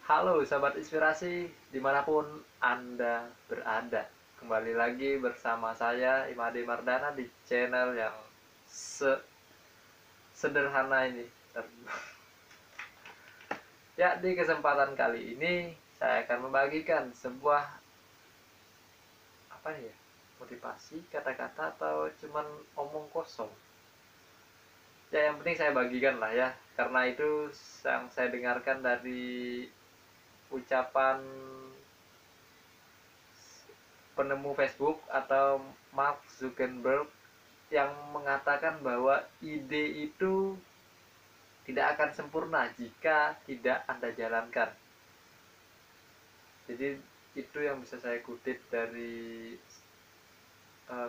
Halo sahabat inspirasi dimanapun Anda berada. Kembali lagi bersama saya Imade Mardana di channel yang sederhana ini. Ya, di kesempatan kali ini saya akan membagikan sebuah apa ya, motivasi, kata-kata atau cuman omong kosong. Ya, yang penting saya bagikan lah ya, karena itu yang saya dengarkan dari ucapan penemu Facebook atau Mark Zuckerberg yang mengatakan bahwa ide itu tidak akan sempurna jika tidak Anda jalankan. Jadi itu yang bisa saya kutip dari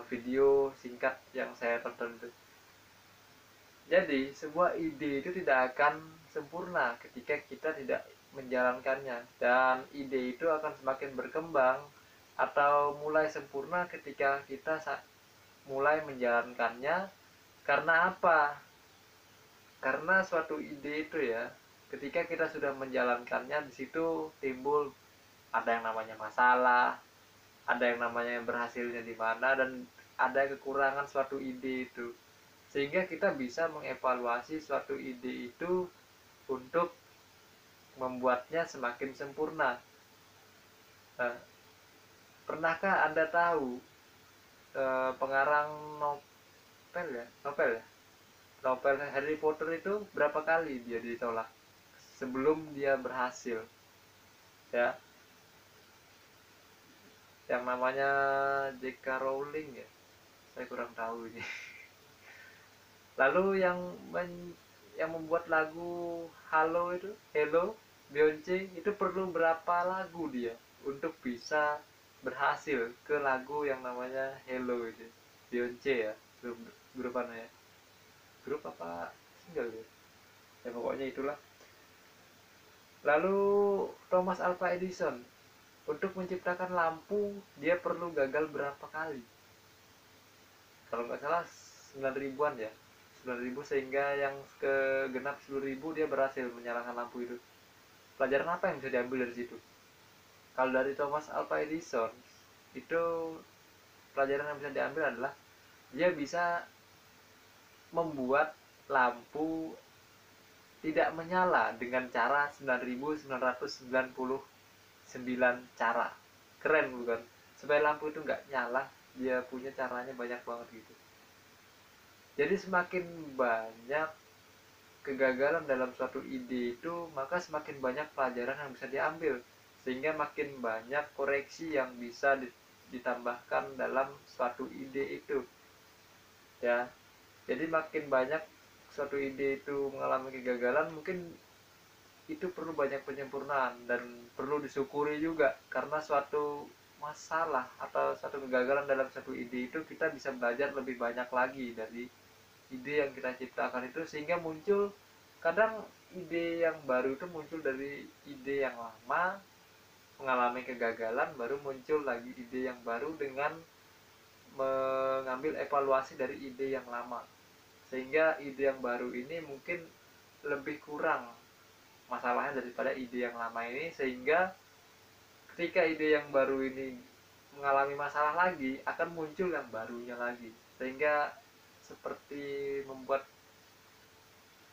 video singkat yang saya tonton itu. Jadi sebuah ide itu tidak akan sempurna ketika kita tidak menjalankannya, dan ide itu akan semakin berkembang atau mulai sempurna ketika kita mulai menjalankannya. Karena apa? Karena suatu ide itu ya, ketika kita sudah menjalankannya, di situ timbul ada yang namanya masalah, ada yang namanya berhasilnya di mana, dan ada kekurangan suatu ide itu. Sehingga kita bisa mengevaluasi suatu ide itu untuk membuatnya semakin sempurna. Nah, pernahkah Anda tahu pengarang novel ya? Novel Harry Potter itu berapa kali dia ditolak sebelum dia berhasil? Ya, yang namanya J.K. Rowling ya, saya kurang tahu ini. Lalu yang membuat lagu Hello Beyonce itu perlu berapa lagu dia untuk bisa berhasil ke lagu yang namanya Hello itu? Beyonce ya, grup apa ya, grup apa single ya, ya pokoknya itulah. Lalu Thomas Alva Edison, untuk menciptakan lampu dia perlu gagal berapa kali? Kalau nggak salah 9 ribuan ya, 9 ribu, sehingga yang ke genap 10 ribu dia berhasil menyalakan lampu itu. Pelajaran apa yang bisa diambil dari situ? Kalau dari Thomas Alva Edison itu, pelajaran yang bisa diambil adalah dia bisa membuat lampu tidak menyala dengan cara 9.999 cara. Keren bukan? Supaya lampu itu nggak nyala, dia punya caranya banyak banget gitu. Jadi semakin banyak kegagalan dalam suatu ide itu, maka semakin banyak pelajaran yang bisa diambil, sehingga makin banyak koreksi yang bisa ditambahkan dalam suatu ide itu ya. Jadi makin banyak suatu ide itu mengalami kegagalan, mungkin itu perlu banyak penyempurnaan dan perlu disyukuri juga, karena suatu masalah atau suatu kegagalan dalam satu ide itu kita bisa belajar lebih banyak lagi dari ide yang kita ciptakan itu, sehingga muncul kadang ide yang baru itu muncul dari ide yang lama mengalami kegagalan, baru muncul lagi ide yang baru dengan mengambil evaluasi dari ide yang lama, sehingga ide yang baru ini mungkin lebih kurang masalahnya daripada ide yang lama ini, sehingga ketika ide yang baru ini mengalami masalah lagi akan muncul yang barunya lagi, sehingga seperti membuat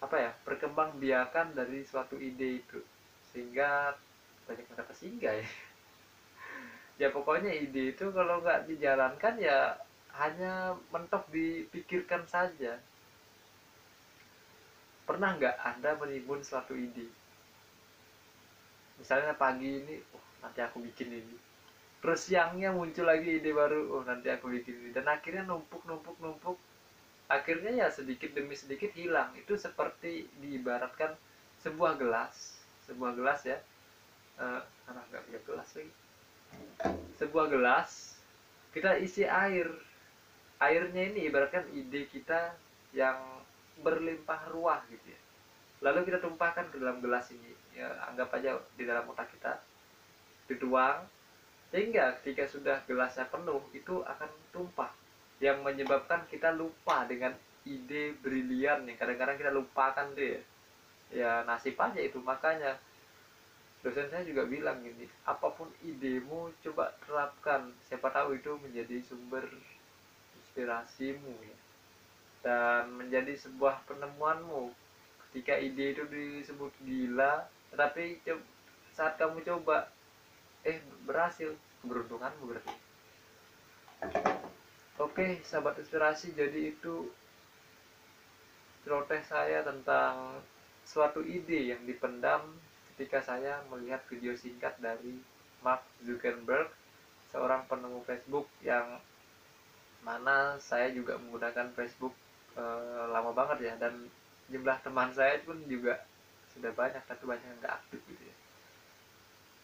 apa ya, perkembang biakan dari suatu ide itu, sehingga banyak kata singgah ya. Ya pokoknya ide itu kalau nggak dijalankan ya hanya mentok dipikirkan saja. Pernah nggak Anda menimbun suatu ide, misalnya pagi ini, oh nanti aku bikin ini, terus siangnya muncul lagi ide baru, oh nanti aku bikin ini, dan akhirnya numpuk numpuk numpuk, akhirnya ya sedikit demi sedikit hilang. Itu seperti diibaratkan sebuah gelas ya, karena nggak punya gelas lagi, sebuah gelas kita isi air. Airnya ini ibaratkan ide kita yang berlimpah ruah gitu ya, lalu kita tumpahkan ke dalam gelas ini ya, anggap aja di dalam otak kita dituang, sehingga ketika sudah gelasnya penuh itu akan tumpah, yang menyebabkan kita lupa dengan ide brilian yang kadang-kadang kita lupakan deh ya. Ya nasib aja itu. Makanya dosen saya juga bilang gini, apapun idemu coba terapkan, siapa tahu itu menjadi sumber inspirasimu ya, dan menjadi sebuah penemuanmu. Ketika ide itu disebut gila, tetapi saat kamu coba berhasil, keberuntunganmu berarti. Oke sahabat inspirasi, jadi itu celoteh saya tentang suatu ide yang dipendam ketika saya melihat video singkat dari Mark Zuckerberg, seorang penemu Facebook, yang mana saya juga menggunakan Facebook lama banget ya, dan jumlah teman saya pun juga sudah banyak, tapi banyak yang nggak aktif gitu ya.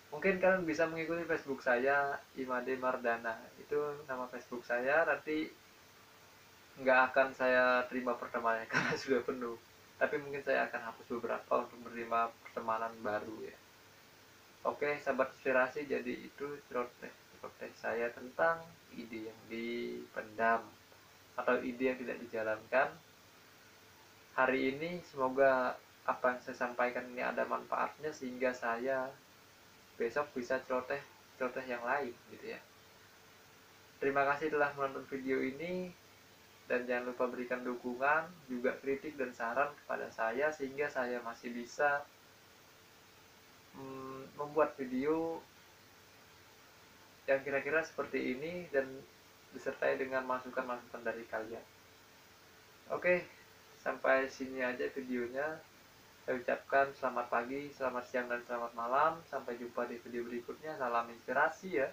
Mungkin kalian bisa mengikuti Facebook saya, Imade Mardana, itu nama Facebook saya. Nanti nggak akan saya terima pertemanannya karena sudah penuh, tapi mungkin saya akan hapus beberapa untuk menerima pertemanan baru ya. Oke sahabat inspirasi, jadi itu celoteh saya tentang ide yang dipendam atau ide yang tidak dijalankan hari ini. Semoga apa yang saya sampaikan ini ada manfaatnya, sehingga saya besok bisa celoteh yang lain gitu ya. Terima kasih telah menonton video ini, dan jangan lupa berikan dukungan, juga kritik dan saran kepada saya, sehingga saya masih bisa membuat video yang kira-kira seperti ini, dan disertai dengan masukan-masukan dari kalian. Oke, sampai sini aja videonya. Saya ucapkan selamat pagi, selamat siang, dan selamat malam. Sampai jumpa di video berikutnya. Salam inspirasi ya.